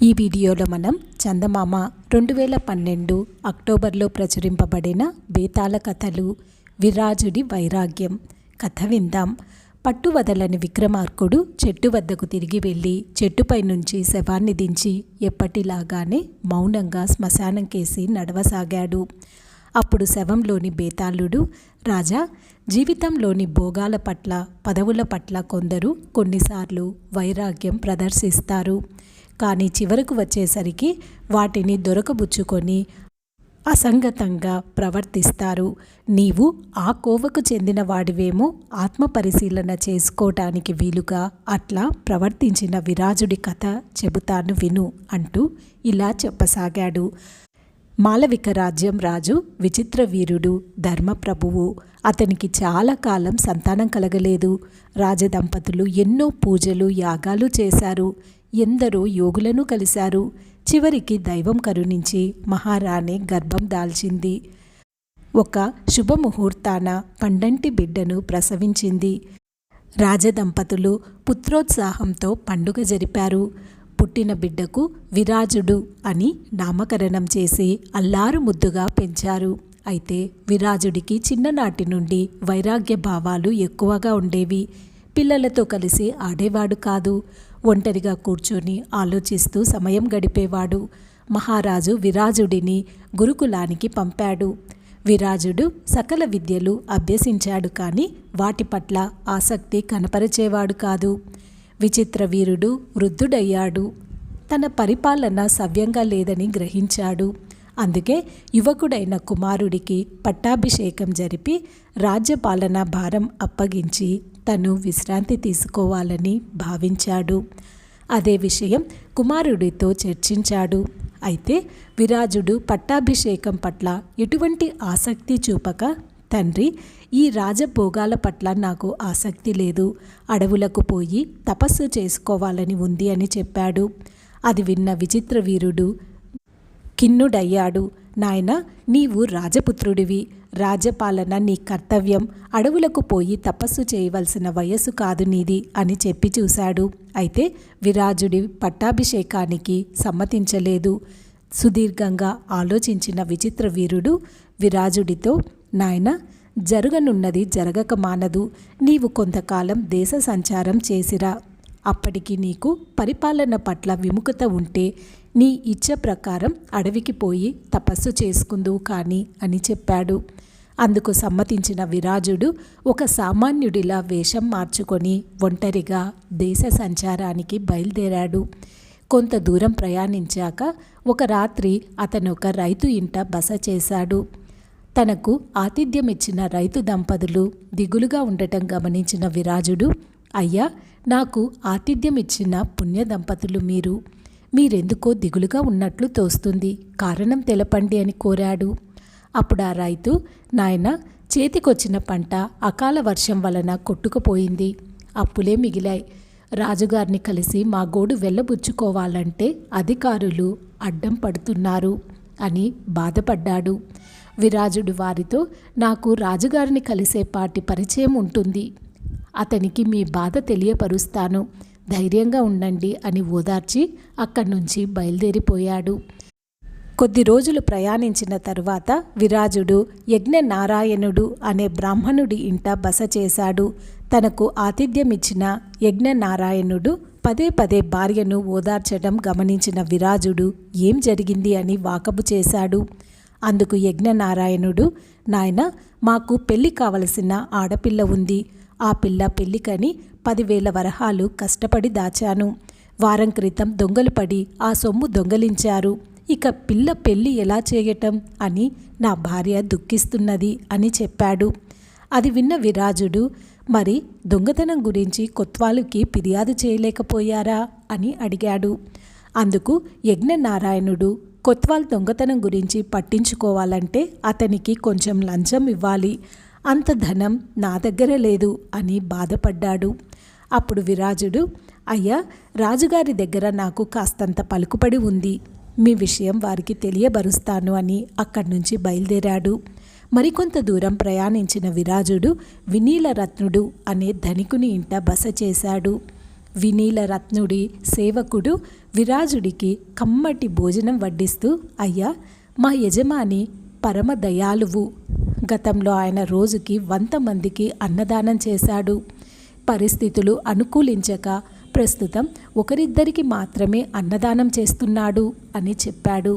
ఈ వీడియోలో మనం చందమామ 2012 అక్టోబర్లో ప్రచురింపబడిన బేతాళ కథలు విరాజుడి వైరాగ్యం కథ విందాం. పట్టువదలని విక్రమార్కుడు చెట్టు వద్దకు తిరిగి వెళ్ళి చెట్టుపై నుంచి శవాన్ని దించి ఎప్పటిలాగానే మౌనంగా శ్మశానం కేసి నడవసాగాడు. అప్పుడు శవంలోని బేతాళుడు, రాజా, జీవితంలోని భోగాల పట్ల పదవుల పట్ల కొందరు కొన్నిసార్లు వైరాగ్యం ప్రదర్శిస్తారు. కానీ చివరకు వచ్చేసరికి వాటిని దొరకబుచ్చుకొని అసంగతంగా ప్రవర్తిస్తారు. నీవు ఆ కోవకు చెందిన వాడివేమో ఆత్మపరిశీలన చేసుకోవటానికి వీలుగా అట్లా ప్రవర్తించిన విరాజుడి కథ చెబుతాను విను అంటూ ఇలా చెప్పసాగాడు. మాళవిక రాజ్యం రాజు విచిత్రవీరుడు, ధర్మప్రభువు. అతనికి చాలా కాలం సంతానం కలగలేదు. రాజదంపతులు ఎన్నో పూజలు యాగాలు చేశారు. ఎందరో యోగులను కలిశారు. చివరికి దైవం కరుణించి మహారాణి గర్భం దాల్చింది. ఒక శుభముహూర్తాన పండంటి బిడ్డను ప్రసవించింది. రాజదంపతులు పుత్రోత్సాహంతో పండుగ జరిపారు. పుట్టిన బిడ్డకు విరాజుడు అని నామకరణం చేసి అల్లారు ముద్దుగా పెంచారు. అయితే విరాజుడికి చిన్ననాటి నుండి వైరాగ్య భావాలు ఎక్కువగా ఉండేవి. పిల్లలతో కలిసి ఆడేవాడు కాదు. ఒంటరిగా కూర్చొని ఆలోచిస్తూ సమయం గడిపేవాడు. మహారాజు విరాజుడిని గురుకులానికి పంపాడు. విరాజుడు సకల విద్యలు అభ్యసించాడు, కానీ వాటి పట్ల ఆసక్తి కనపరిచేవాడు కాదు. విచిత్రవీరుడు వృద్ధుడయ్యాడు. తన పరిపాలన సవ్యంగా లేదని గ్రహించాడు. అందుకే యువకుడైన కుమారుడికి పట్టాభిషేకం జరిపి రాజ్యపాలనా భారం అప్పగించి తను విశ్రాంతి తీసుకోవాలని భావించాడు. అదే విషయం కుమారుడితో చర్చించాడు. అయితే విరాజుడు పట్టాభిషేకం పట్ల ఎటువంటి ఆసక్తి చూపక, తండ్రి, ఈ రాజభోగాల పట్ల నాకు ఆసక్తి లేదు, అడవులకు పోయి తపస్సు చేసుకోవాలని ఉంది అని చెప్పాడు. అది విన్న విచిత్రవీరుడు ఖిన్నుడయ్యాడు. నాయనా, నీవు రాజపుత్రుడివి, రాజ్యపాలన నీ కర్తవ్యం, అడవులకు పోయి తపస్సు చేయవలసిన వయస్సు కాదు నీది అని చెప్పి చూశాడు. అయితే విరాజుడి పట్టాభిషేకానికి సమ్మతించలేదు. సుదీర్ఘంగా ఆలోచించిన విచిత్రవీరుడు విరాజుడితో, నాయనా, జరగనున్నది జరగక మానదు. నీవు కొంతకాలం దేశ సంచారం చేసిరా. అప్పటికి నీకు పరిపాలన పట్ల విముఖత ఉంటే నీ ఇచ్చ ప్రకారం అడవికి పోయి తపస్సు చేసుకుందువు కానీ అని చెప్పాడు. అందుకు సమ్మతించిన విరాజుడు ఒక సామాన్యుడిలా వేషం మార్చుకొని ఒంటరిగా దేశ సంచారానికి బయలుదేరాడు. కొంత దూరం ప్రయాణించాక ఒక రాత్రి అతను ఒక రైతు ఇంట బస చేశాడు. తనకు ఆతిథ్యమిచ్చిన రైతు దంపతులు దిగులుగా ఉండటం గమనించిన విరాజుడు, అయ్యా, నాకు ఆతిథ్యమిచ్చిన పుణ్య దంపతులు మీరెందుకో దిగులుగా ఉన్నట్లు తోస్తుంది, కారణం తెలపండి అని కోరాడు. అప్పుడు ఆ రైతు, నాయనా, చేతికొచ్చిన పంట అకాల వర్షం వలన కొట్టుకుపోయింది, అప్పులే మిగిలాయి. రాజుగారిని కలిసి మా గోడు వెళ్ళబుచ్చుకోవాలంటే అధికారులు అడ్డం పడుతున్నారు అని బాధపడ్డాడు. విరాజుడు వారితో, నాకు రాజుగారిని కలిసేపాటి పరిచయం ఉంటుంది, అతనికి మీ బాధ తెలియపరుస్తాను, ధైర్యంగా ఉండండి అని ఓదార్చి అక్కడి నుంచి బయలుదేరిపోయాడు. కొద్ది రోజులు ప్రయాణించిన తరువాత విరాజుడు యజ్ఞనారాయణుడు అనే బ్రాహ్మణుడి ఇంట బస చేశాడు. తనకు ఆతిథ్యమిచ్చిన యజ్ఞనారాయణుడు పదే పదే భార్యను ఓదార్చడం గమనించిన విరాజుడు ఏం జరిగింది అని వాకబు చేశాడు. అందుకు యజ్ఞనారాయణుడు, నాయనా, మాకు పెళ్లి కావలసిన ఆడపిల్ల ఉంది. ఆ పిల్ల పెళ్లికని 10,000 వరహాలు కష్టపడి దాచాను. వారం క్రితం దొంగలు పడి ఆ సొమ్ము దొంగలించారు. ఇక పిల్ల పెళ్లి ఎలా చేయటం అని నా భార్య దుఃఖిస్తున్నది అని చెప్పాడు. అది విన్న విరాజుడు, మరి దొంగతనం గురించి కొత్వాలుకి ఫిర్యాదు చేయలేకపోయారా అని అడిగాడు. అందుకు యజ్ఞనారాయణుడు, కొత్వాల్ దొంగతనం గురించి పట్టించుకోవాలంటే అతనికి కొంచెం లంచం ఇవ్వాలి, అంత ధనం నా దగ్గర లేదు అని బాధపడ్డాడు. అప్పుడు విరాజుడు, అయ్యా, రాజుగారి దగ్గర నాకు కాస్తంత పలుకుబడి ఉంది, మీ విషయం వారికి తెలియబరుస్తాను అని అక్కడి నుంచి బయలుదేరాడు. మరికొంత దూరం ప్రయాణించిన విరాజుడు వినీలరత్నుడు అనే ధనికుని ఇంట బస చేశాడు. వినీల రత్నుడి సేవకుడు విరాజుడికి కమ్మటి భోజనం వడ్డిస్తూ, అయ్యా, మా యజమాని పరమ దయాళువు. గతంలో ఆయన రోజుకి 100 మందికి అన్నదానం చేశాడు. పరిస్థితులు అనుకూలించక ప్రస్తుతం ఒకరిద్దరికి మాత్రమే అన్నదానం చేస్తున్నాడు అని చెప్పాడు.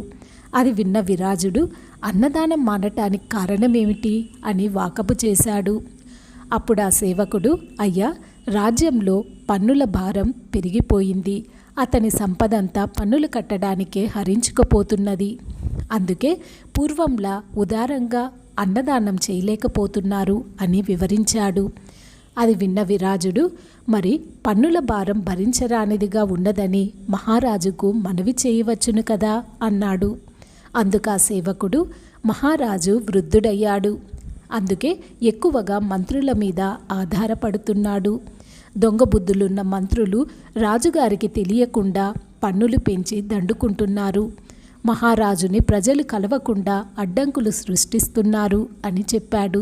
అది విన్న విరాజుడు అన్నదానం మానటానికి కారణమేమిటి అని వాకపు చేశాడు. అప్పుడు ఆ సేవకుడు, అయ్యా, రాజ్యంలో పన్నుల భారం పెరిగిపోయింది. అతని సంపదంతా పన్నులు కట్టడానికే హరించుకుపోతున్నది. అందుకే పూర్వంలా ఉదారంగా అన్నదానం చేయలేకపోతున్నారు అని వివరించాడు. అది విన్న విరాజుడు, మరి పన్నుల భారం భరించరానిదిగా ఉన్నదని మహారాజుకు మనవి చేయవచ్చును కదా అన్నాడు. అందుకు ఆ సేవకుడు, మహారాజు వృద్ధుడయ్యాడు. అందుకే ఎక్కువగా మంత్రుల మీద ఆధారపడుతున్నాడు. దొంగ బుద్ధులున్న మంత్రులు రాజుగారికి తెలియకుండా పన్నులు పెంచి దండుకుంటున్నారు. మహారాజుని ప్రజలు కలవకుండా అడ్డంకులు సృష్టిస్తున్నారు అని చెప్పాడు.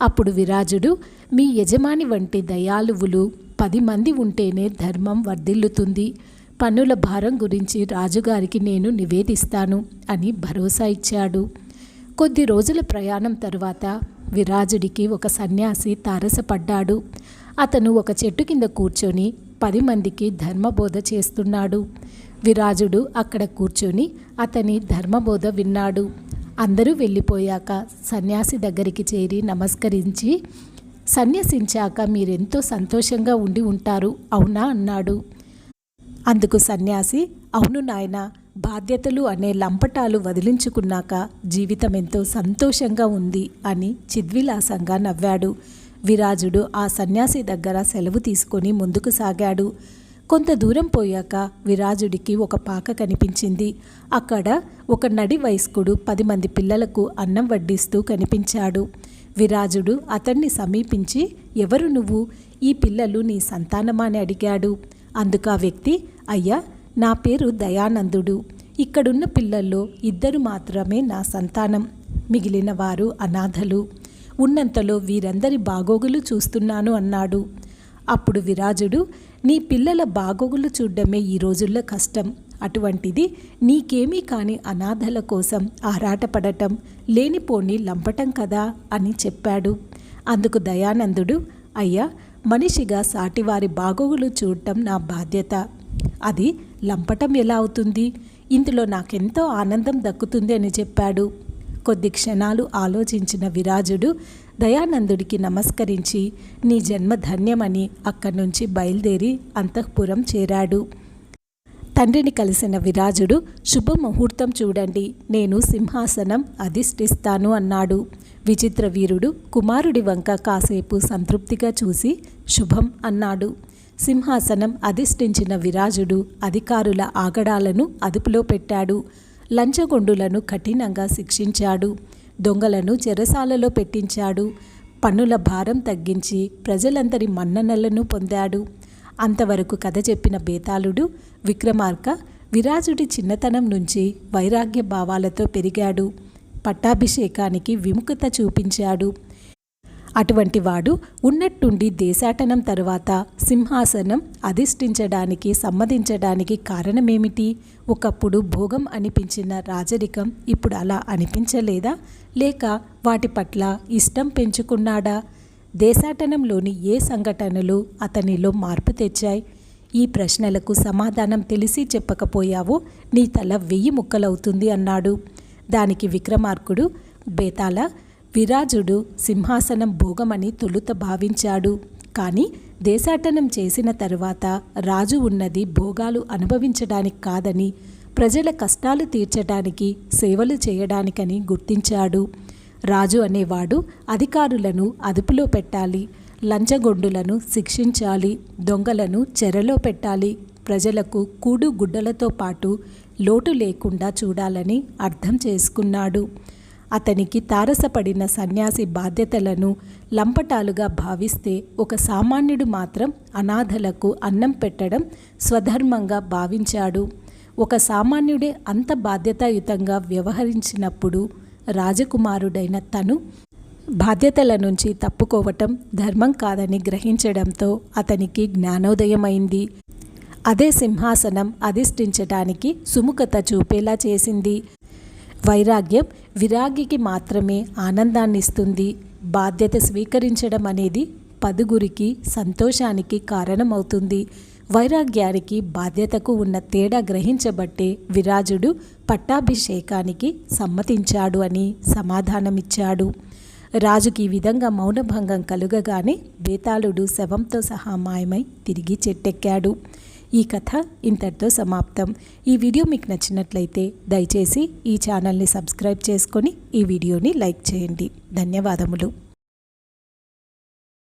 అప్పుడు విరాజుడు, మీ యజమాని వంటి దయాళువులు 10 మంది ఉంటేనే ధర్మం వర్ధిల్లుతుంది. పన్నుల భారం గురించి రాజుగారికి నేను నివేదిస్తాను అని భరోసా ఇచ్చాడు. కొద్ది రోజుల ప్రయాణం తరువాత విరాజుడికి ఒక సన్యాసి తారసపడ్డాడు. అతను ఒక చెట్టు కింద కూర్చొని 10 మందికి ధర్మబోధ చేస్తున్నాడు. విరాజుడు అక్కడ కూర్చొని అతని ధర్మబోధ విన్నాడు. అందరూ వెళ్ళిపోయాక సన్యాసి దగ్గరికి చేరి నమస్కరించి, సన్యసించాక మీరెంతో సంతోషంగా ఉండి ఉంటారు, అవునా అన్నాడు. అందుకు సన్యాసి, అవును నాయనా, బాధ్యతలు అనే లంపటాలు వదిలించుకున్నాక జీవితం ఎంతో సంతోషంగా ఉంది అని చిద్విలాసంగా నవ్వాడు. విరాజుడు ఆ సన్యాసి దగ్గర సెలవు తీసుకొని ముందుకు సాగాడు. కొంత దూరం పోయాక విరాజుడికి ఒక పాక కనిపించింది. అక్కడ ఒక నడి వయస్కుడు 10 మంది పిల్లలకు అన్నం వడ్డిస్తూ కనిపించాడు. విరాజుడు అతన్ని సమీపించి, ఎవరు నువ్వు? ఈ పిల్లలు నీ సంతానమా అని అడిగాడు. అందుకు ఆ వ్యక్తి, అయ్యా, నా పేరు దయానందుడు. ఇక్కడున్న పిల్లల్లో 2 మాత్రమే నా సంతానం. మిగిలిన వారు అనాథలు. ఉన్నంతలో వీరందరి బాగోగులు చూస్తున్నాను అన్నాడు. అప్పుడు విరాజుడు, నీ పిల్లల బాగోగులు చూడ్డమే ఈ రోజుల్లో కష్టం. అటువంటిది నీకేమీ కాని అనాథల కోసం ఆరాటపడటం లేనిపోని లంపటం కదా అని చెప్పాడు. అందుకు దయానందుడు, అయ్యా, మనిషిగా సాటివారి బాగోగులు చూడటం నా బాధ్యత. అది లంపటం ఎలా అవుతుంది? ఇందులో నాకెంతో ఆనందం దక్కుతుంది అని చెప్పాడు. కొద్ది క్షణాలు ఆలోచించిన విరాజుడు దయానందుడికి నమస్కరించి, నీ జన్మ ధన్యమని అక్కడి నుంచి బయలుదేరి అంతఃపురం చేరాడు. తండ్రిని కలిసిన విరాజుడు, శుభముహూర్తం చూడండి, నేను సింహాసనం అధిష్ఠిస్తాను అన్నాడు. విచిత్ర వీరుడు కుమారుడి వంక కాసేపు సంతృప్తిగా చూసి శుభం అన్నాడు. సింహాసనం అధిష్ఠించిన విరాజుడు అధికారుల ఆగడాలను అదుపులో పెట్టాడు. లంచగొండులను కఠినంగా శిక్షించాడు. దొంగలను చెరసాలలో పెట్టించాడు. పన్నుల భారం తగ్గించి ప్రజలందరి మన్ననలను పొందాడు. అంతవరకు కథ చెప్పిన బేతాళుడు విక్రమార్క విరాజుడి చిన్నతనం నుంచి వైరాగ్య భావాలతో పెరిగాడు. పట్టాభిషేకానికి విముఖత చూపించాడు. అటువంటి వాడు ఉన్నట్టుండి దేశాటనం తరువాత సింహాసనం అధిష్ఠించడానికి సమ్మతించడానికి కారణమేమిటి? ఒకప్పుడు భోగం అనిపించిన రాజరికం ఇప్పుడు అలా అనిపించలేదా? లేక వాటి పట్ల ఇష్టం పెంచుకున్నాడా? దేశాటనంలోని ఏ సంఘటనలు అతనిలో మార్పు తెచ్చాయి? ఈ ప్రశ్నలకు సమాధానం తెలిసి చెప్పకపోయావో నీ తల 1000 ముక్కలవుతుంది అన్నాడు. దానికి విక్రమార్కుడు, బేతాళ, విరాజుడు సింహాసనం భోగమని తొలుత భావించాడు. కానీ దేశాటనం చేసిన తరువాత రాజు ఉన్నది భోగాలు అనుభవించడానికి కాదని, ప్రజల కష్టాలు తీర్చడానికి, సేవలు చేయడానికని గుర్తించాడు. రాజు అనేవాడు అధికారులను అదుపులో పెట్టాలి, లంచగొండులను శిక్షించాలి, దొంగలను చెరలో పెట్టాలి, ప్రజలకు కూడు గుడ్డలతో పాటు లోటు లేకుండా చూడాలని అర్థం చేసుకున్నాడు. అతనికి తారసపడిన సన్యాసి బాధ్యతలను లంపటాలుగా భావిస్తే ఒక సామాన్యుడు మాత్రం అనాథలకు అన్నం పెట్టడం స్వధర్మంగా భావించాడు. ఒక సామాన్యుడే అంత బాధ్యతాయుతంగా వ్యవహరించినప్పుడు రాజకుమారుడైన తను బాధ్యతల నుంచి తప్పుకోవటం ధర్మం కాదని గ్రహించడంతో అతనికి జ్ఞానోదయమైంది. అదే సింహాసనం అధిష్ఠించటానికి సుముఖత చూపేలా చేసింది. వైరాగ్యం విరాగికి మాత్రమే ఆనందాన్నిస్తుంది. బాధ్యత స్వీకరించడం అనేది పదుగురికి సంతోషానికి కారణమవుతుంది. వైరాగ్యానికి బాధ్యతకు ఉన్న తేడా గ్రహించబట్టే విరాజుడు పట్టాభిషేకానికి సమ్మతించాడు అని సమాధానమిచ్చాడు. రాజుకి ఈ విధంగా మౌనభంగం కలుగగానే బేతాళుడు శవంతో సహా మాయమై తిరిగి చెట్టెక్కాడు. ఈ కథ ఇంతటితో సమాప్తం. ఈ వీడియో మీకు నచ్చినట్లయితే దయచేసి ఈ ఛానల్ని సబ్స్క్రైబ్ చేసుకొని ఈ వీడియోని లైక్ చేయండి. ధన్యవాదములు.